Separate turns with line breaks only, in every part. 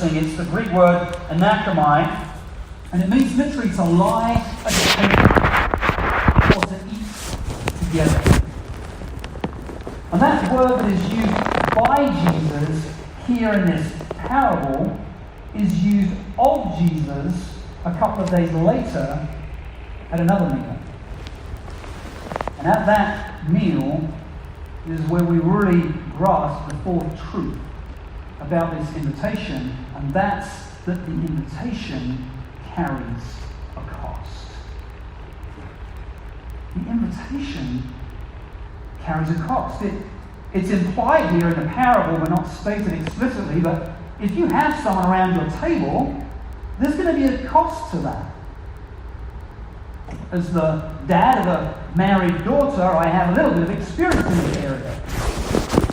interesting. It's the Greek word anakramai, and it means literally to lie at a table or to eat together. And that word that is used by Jesus here in this parable is used of Jesus a couple of days later at another meal. And at that meal is where we really grasp the fourth truth about this invitation, and that's that the invitation carries a cost. The invitation carries a cost. It's implied here in the parable, but not stated explicitly, but if you have someone around your table, there's going to be a cost to that. As the dad of a married daughter, I have a little bit of experience in this area.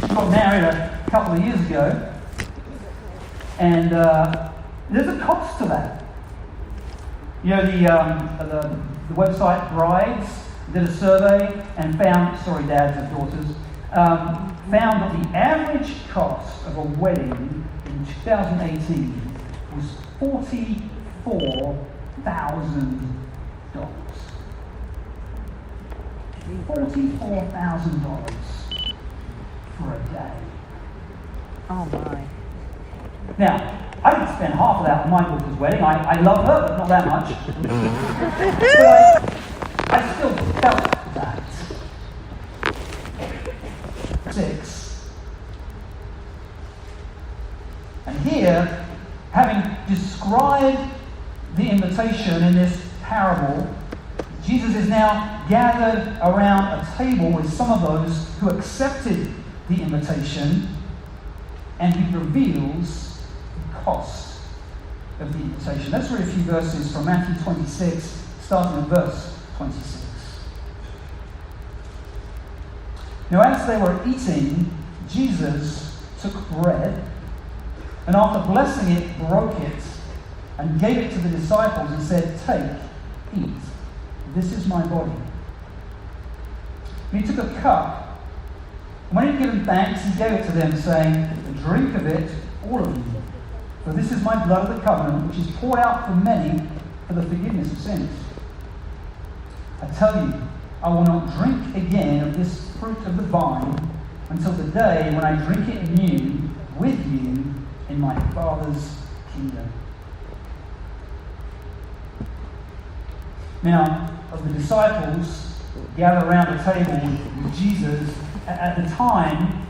She got married a couple of years ago, and there's a cost to that. You know, the website Brides did a survey and found, dads and daughters, found that the average cost of a wedding in 2018 was $44,000. $44,000 for a day.
Oh my.
Now, I didn't spend half of that on my daughter's wedding. I love her, but not that much. But I still felt that. 6. And here, having described the invitation in this parable, Jesus is now gathered around a table with some of those who accepted the invitation, and he reveals the cost of the invitation. Let's read a few verses from Matthew 26, starting at verse 26. Now, as they were eating, Jesus took bread, and after blessing it, broke it, and gave it to the disciples and said, "Take, eat. This is my body." And he took a cup, and when he had given thanks, he gave it to them, saying, "Drink of it, all of you, for this is my blood of the covenant, which is poured out for many for the forgiveness of sins. I tell you, I will not drink again of this fruit of the vine until the day when I drink it new with you in my Father's kingdom." Now, of the disciples gathered around the table with Jesus at the time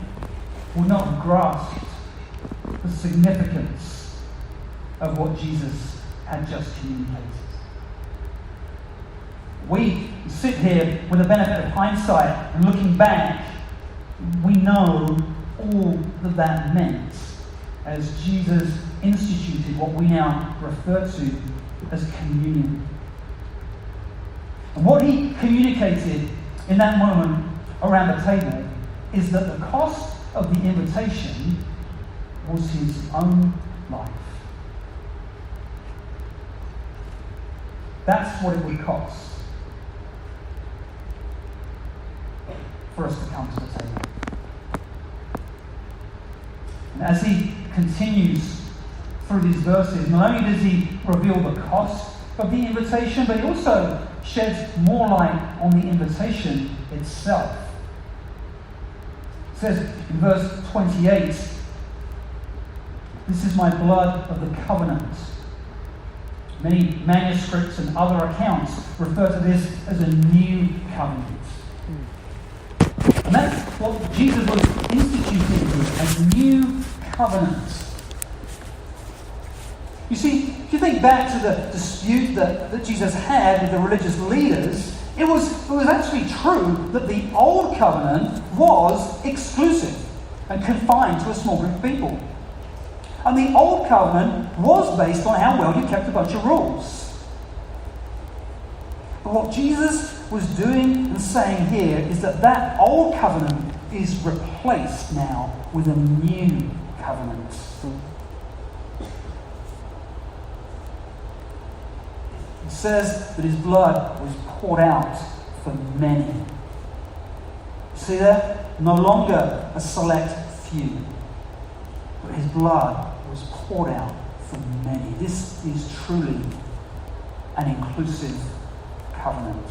would not have grasped the significance of what Jesus had just communicated. We sit here with the benefit of hindsight, and looking back, we know all that meant as Jesus instituted what we now refer to as communion. And what he communicated in that moment around the table is that the cost of the invitation was his own life. That's what it would cost for us to come to the table. And as he continues through these verses, not only does he reveal the cost of the invitation, but he also sheds more light on the invitation itself. It says in verse 28, "This is my blood of the covenant." Many manuscripts and other accounts refer to this as a new covenant. And that's what Jesus was instituting here, a new covenant. You see, if you think back to the dispute that Jesus had with the religious leaders, it was actually true that the old covenant was exclusive and confined to a small group of people. And the old covenant was based on how well you kept a bunch of rules. But what Jesus was doing and saying here is that old covenant is replaced now with a new covenant. It says that his blood was poured out for many. See that? No longer a select few. But his blood was poured out for many. This is truly an inclusive covenant.